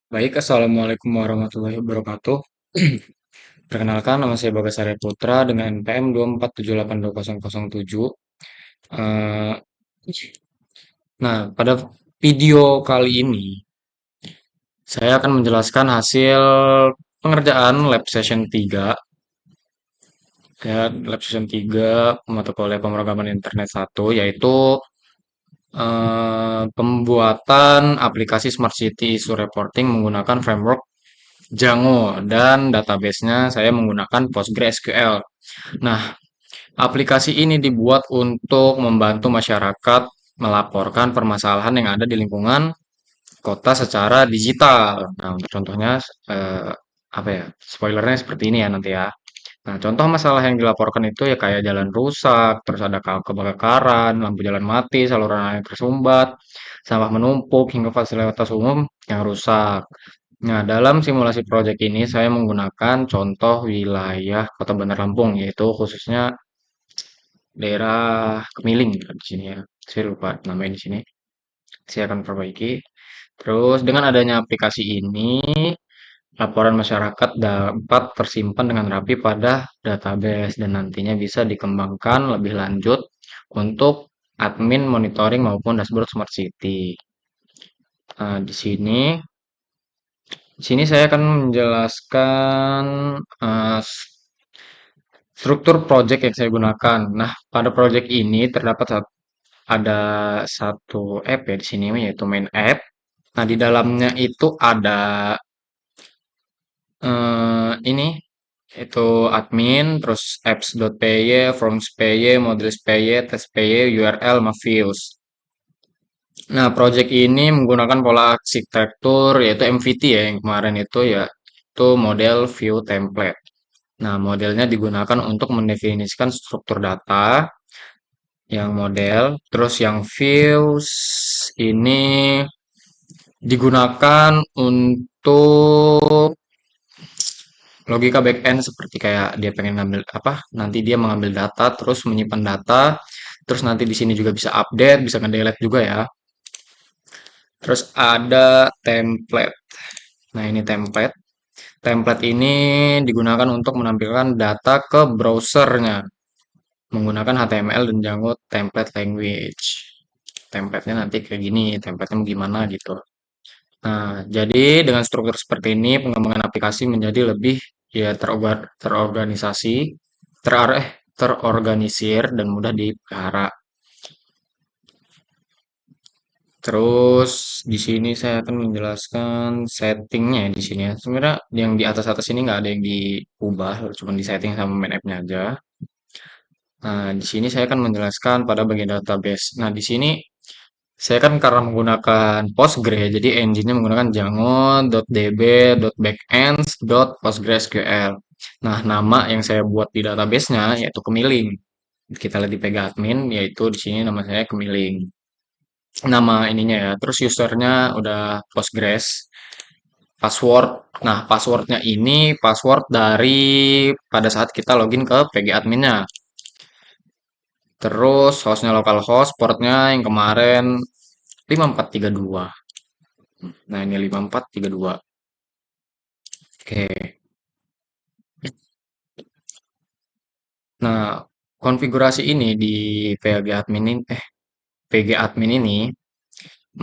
Baik, Assalamualaikum warahmatullahi wabarakatuh. Perkenalkan, nama saya Bagas Arya Putra dengan NPM 247820007. Eh, nah, pada video kali ini, saya akan menjelaskan hasil pengerjaan lab session 3. Ya, lab session 3 mata kuliah pemrograman internet 1, yaitu pembuatan aplikasi Smart City Issue Reporting menggunakan framework Django dan database-nya saya menggunakan PostgreSQL. Nah, aplikasi ini dibuat untuk membantu masyarakat melaporkan permasalahan yang ada di lingkungan kota secara digital. Nah, untuk contohnya, eh, apa ya? Spoilernya seperti ini ya nanti ya. Nah, contoh masalah yang dilaporkan itu ya kayak jalan rusak, terus ada kebakaran, lampu jalan mati, saluran air tersumbat, sampah menumpuk, hingga fasilitas umum yang rusak. Nah, dalam simulasi proyek ini saya menggunakan contoh wilayah Kota Bandar Lampung, yaitu khususnya daerah Kemiling ya, di sini ya. Saya lupa namanya di sini. Saya akan perbaiki. Terus dengan adanya aplikasi ini, laporan masyarakat dapat tersimpan dengan rapi pada database dan nantinya bisa dikembangkan lebih lanjut untuk admin monitoring maupun dashboard Smart City. Nah, di sini saya akan menjelaskan eh, struktur project yang saya gunakan. Nah, pada project ini terdapat ada satu app ya di sini yaitu main app. Nah, di dalamnya itu ada ini itu admin, terus apps.py, forms.py, models.py, test.py, URL, sama views. Nah, project ini menggunakan pola arsitektur yaitu MVT ya yang kemarin itu ya itu model view template. Nah, modelnya digunakan untuk mendefinisikan struktur data yang model, terus yang views ini digunakan untuk logika backend seperti kayak dia pengen ngambil apa, nanti dia mengambil data, terus menyimpan data, terus nanti di sini juga bisa update, bisa nge-delete juga ya. Terus ada template. Nah, ini template. Template ini digunakan untuk menampilkan data ke browsernya menggunakan HTML dan Django template language. Template-nya nanti kayak gini, template-nya mau gimana gitu. Nah, jadi dengan struktur seperti ini, pengembangan aplikasi menjadi lebih ya terorganisasi, terorganisir dan mudah dipelihara. Terus di sini saya akan menjelaskan settingnya ya di sini ya. Sebenarnya yang di atas-atas ini nggak ada yang diubah, cuma di setting sama main app-nya aja. Nah, di sini saya akan menjelaskan pada bagian database. Nah, di sini saya kan karena menggunakan Postgre, jadi engine-nya menggunakan Django.db.backends.postgresql. Nah, nama yang saya buat di database-nya yaitu Kemiling. Kita lihat di pg admin, yaitu di sini nama saya Kemiling. Nama ininya ya. Terus usernya udah Postgres. Password. Nah, passwordnya ini password dari pada saat kita login ke pg adminnya. Terus hostnya localhost, portnya yang kemarin 5432. Nah, ini 5432. Oke. Nah, konfigurasi ini di PG admin ini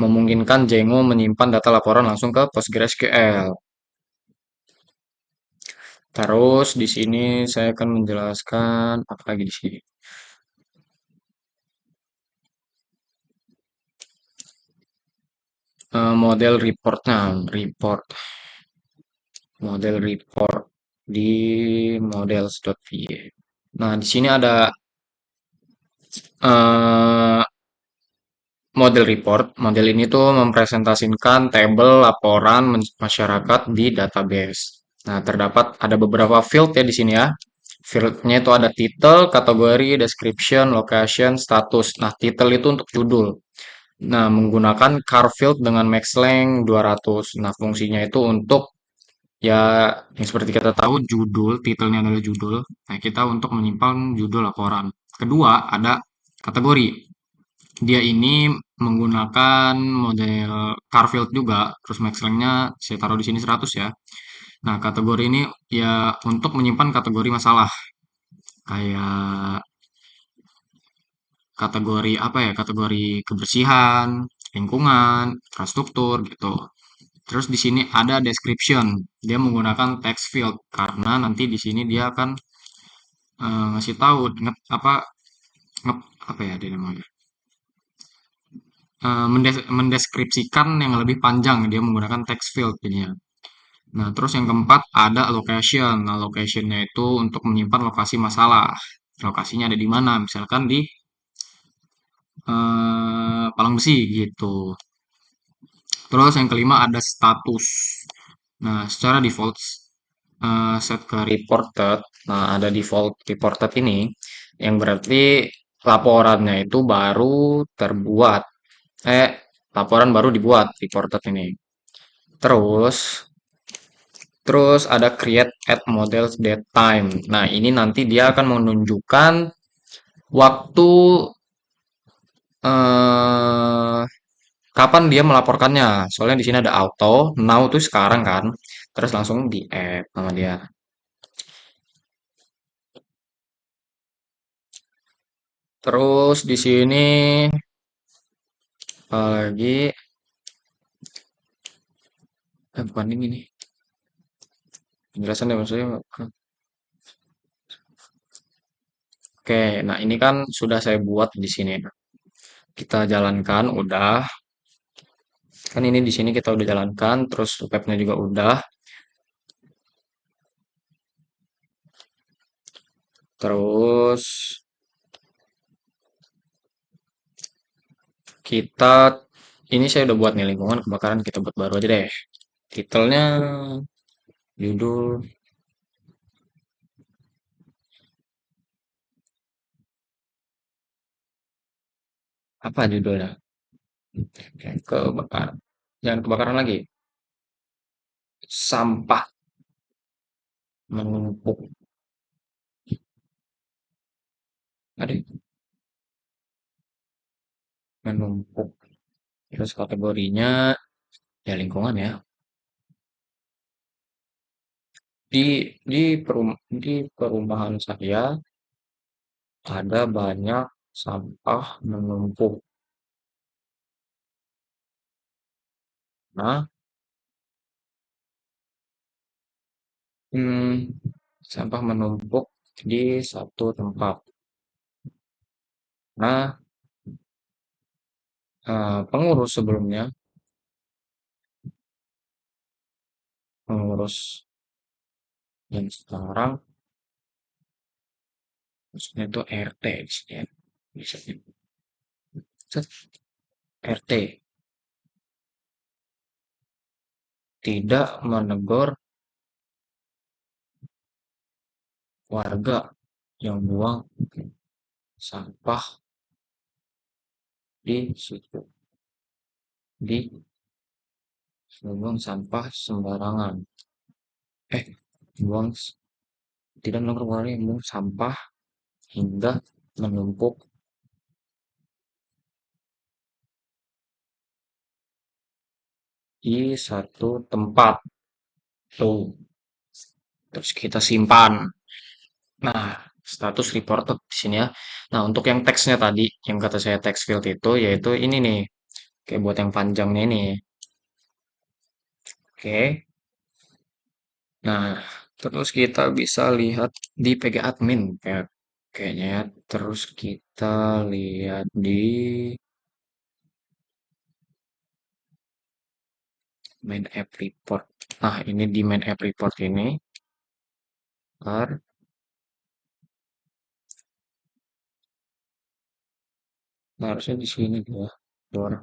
memungkinkan Django menyimpan data laporan langsung ke PostgreSQL. Terus di sini saya akan menjelaskan apa lagi di sini. Model reportnya, model report di models.py. Nah, di sini ada eh, model report. Model ini tuh mempresentasikan tabel laporan masyarakat di database. Nah, terdapat ada beberapa field ya di sini ya. Fieldnya itu ada title, kategori, description, location, status. Nah, title itu untuk judul. Nah, menggunakan car field dengan max length 200. Nah, fungsinya itu untuk ya yang seperti kita tahu judul, titelnya adalah judul. Nah, kita untuk menyimpan judul laporan. Kedua, ada kategori. Dia ini menggunakan model Carfield juga, terus max length-nya saya taruh di sini 100 ya. Nah, kategori ini ya untuk menyimpan kategori masalah kayak kategori apa ya? Kategori kebersihan, lingkungan, infrastruktur gitu. Terus di sini ada description. Dia menggunakan text field karena nanti di sini dia akan ngasih tahu apa apa ya dia namanya? Mendeskripsikan yang lebih panjang dia menggunakan text field jadinya. Nah, terus yang keempat ada location. Nah, locationnya itu untuk menyimpan lokasi masalah. Lokasinya ada di mana? Misalkan di palang besi gitu. Terus yang kelima ada status. Nah, secara default set ke reported. Nah, ada default reported ini yang berarti laporannya itu baru terbuat. Eh, laporan baru dibuat reported ini. Terus Terus ada create at models date time. Nah, ini nanti dia akan menunjukkan waktu eh, kapan dia melaporkannya. Soalnya di sini ada auto, now tuh sekarang kan. Terus langsung di add sama dia. Terus di sini lagi bukan ini nih. Penjelasan maksudnya. Oke, nah ini kan sudah saya buat di sini. Kita jalankan udah. Kan ini di sini kita udah jalankan, terus webnya juga udah. Terus kita ini saya udah buat nih lingkungan kebakaran kita buat baru aja deh. Titelnya judul apa judulnya? Oke, kebakaran. Jangan kebakaran lagi. Sampah menumpuk. Ada menumpuk. Terus kategorinya ya lingkungan ya. Di perumahan saya ada banyak sampah menumpuk. Nah, hmm, sampah menumpuk di satu tempat. Nah, pengurus sebelumnya, pengurus yang sekarang, maksudnya itu RT di sini ya. Bisa disebut RT tidak menegur warga yang buang sampah di situ, di buang sampah sembarangan. Eh, buang tidak menegur warga yang buang sampah hingga menumpuk di satu tempat. Tuh, terus kita simpan. Nah, status reported di sini ya. Nah, untuk yang teksnya tadi, yang kata saya text field itu, yaitu ini nih, kayak buat yang panjangnya ini. Oke. Nah, terus kita bisa lihat di PG admin kayak kayaknya ya. Terus kita lihat di main app report. Nah, ini di main app report ini, ntar harusnya di sini dia keluar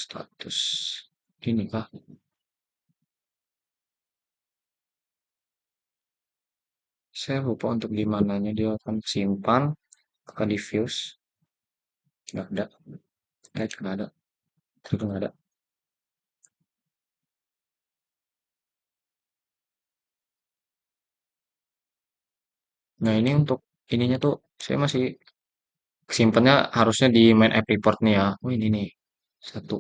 status ini kah? Saya lupa untuk di mananya dia akan simpan, akan diffuse, nggak ada, nggak ada, itu nggak ada. Nah, ini untuk ininya tuh saya masih simpennya harusnya di main app report nih ya. Oh ini nih, satu.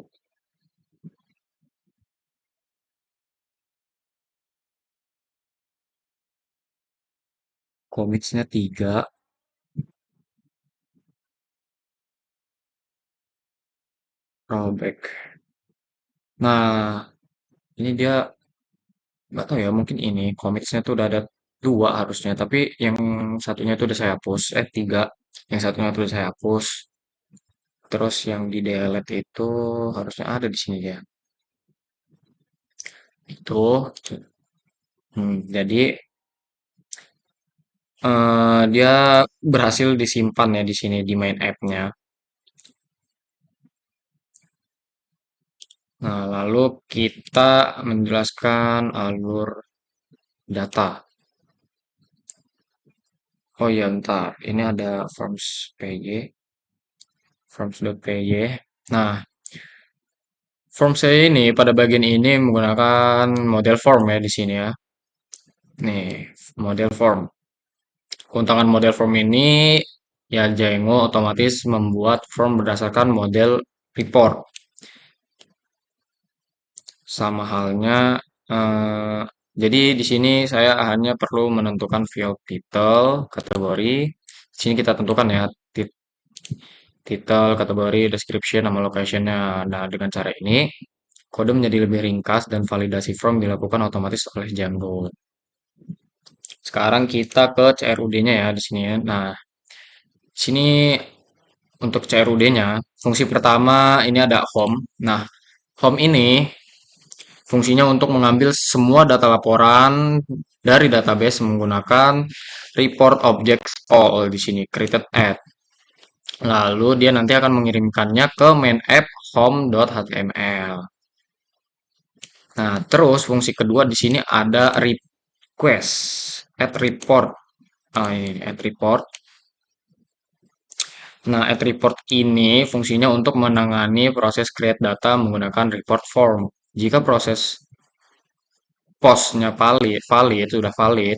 Commitsnya tiga, rollback. Nah, ini dia nggak tahu ya, mungkin ini commitsnya tuh udah ada dua harusnya, tapi yang satunya tuh udah saya hapus. Tiga. Yang satunya tuh udah saya hapus. Terus yang di delete itu harusnya ada di sini ya. Itu. Jadi dia berhasil disimpan ya di sini di main app-nya. Nah, lalu kita menjelaskan alur data. Oh iya, bentar. Ini ada forms PY, forms.py. Nah, form saya ini pada bagian ini menggunakan model form ya di sini ya. Nih, model form. Keuntungan model form ini ya Django otomatis membuat form berdasarkan model report. Sama halnya, eh, jadi di sini saya hanya perlu menentukan field title, kategori. Di sini kita tentukan ya title, kategori, description, nama location-nya. Nah, dengan cara ini kode menjadi lebih ringkas dan validasi form dilakukan otomatis oleh Django. Sekarang kita ke CRUD-nya ya di sini ya. Nah, sini untuk CRUD-nya, fungsi pertama ini ada home. Nah, home ini fungsinya untuk mengambil semua data laporan dari database menggunakan report objects all di sini created at. Lalu dia nanti akan mengirimkannya ke main app home.html. Nah, terus fungsi kedua di sini ada request add report. Ah, ini add report. Nah, add report ini fungsinya untuk menangani proses create data menggunakan report form. Jika proses postnya valid sudah valid.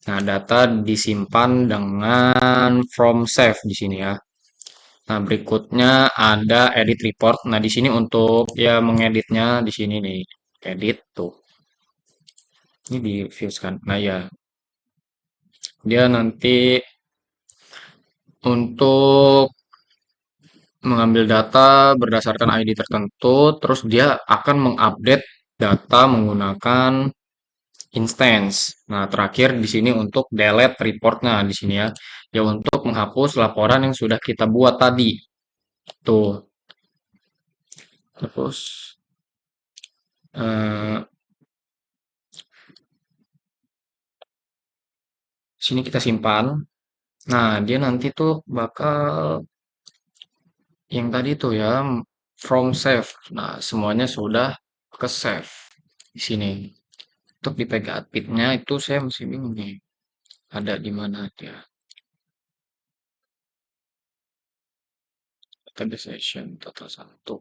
Nah, data disimpan dengan from save di sini ya. Nah, berikutnya ada edit report. Nah, di sini untuk ya mengeditnya di sini nih. Edit tuh. Ini di views kan. Nah, ya. Dia nanti untuk mengambil data berdasarkan ID tertentu, terus dia akan mengupdate data menggunakan instance. Nah, terakhir di sini untuk delete reportnya di sini ya. Ya untuk menghapus laporan yang sudah kita buat tadi. Tuh. Terus eh, sini kita simpan. Nah, dia nanti tuh bakal yang tadi tuh ya from save. Nah, semuanya sudah ke save di sini. Untuk di pgAdmin-nya itu saya masih bingung nih. Ada di mana dia? Database session total satu.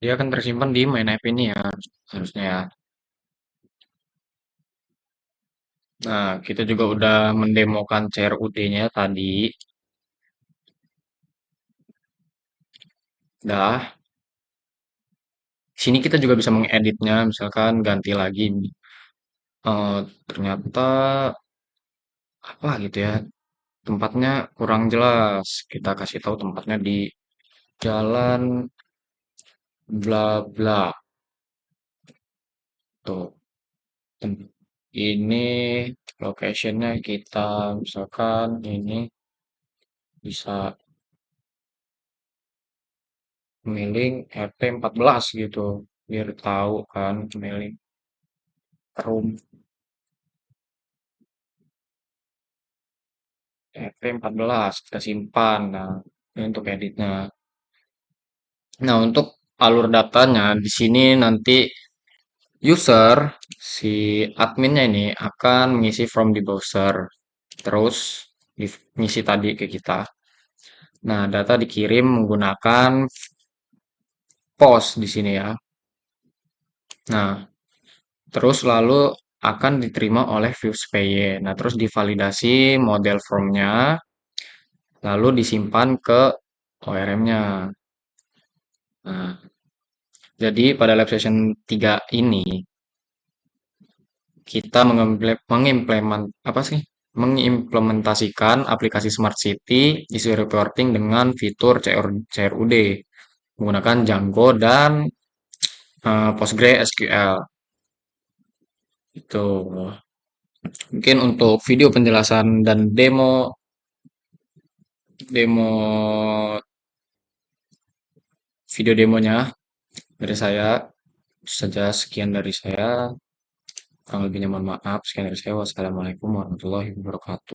Dia akan tersimpan di main app ini ya harusnya ya. Nah, kita juga udah mendemokan CRUD-nya tadi. Dah. Sini kita juga bisa mengeditnya, misalkan ganti lagi. Ternyata apa gitu ya, tempatnya kurang jelas. Kita kasih tahu tempatnya di jalan bla bla. Tuh. tem- Ini locationnya kita misalkan ini bisa milih RT 14 gitu. Biar tahu kan milih room RT 14 kita simpan. Nah, ini untuk editnya. Nah, untuk alur datanya di sini nanti User, si adminnya ini akan mengisi form di browser, terus ngisi tadi ke kita. Nah, data dikirim menggunakan pos di sini ya. Nah, terus lalu akan diterima oleh ViewSpay. Nah, terus divalidasi model formnya, lalu disimpan ke ORM-nya. Nah, jadi pada lab session 3 ini kita apa sih? Mengimplementasikan aplikasi Smart City isi reporting dengan fitur CRUD menggunakan Django dan PostgreSQL. Itu mungkin untuk video penjelasan dan demo demo video demonya dari saya itu saja, sekian dari saya. Kurang lebihnya mohon maaf. Sekian dari saya. Wassalamualaikum warahmatullahi wabarakatuh.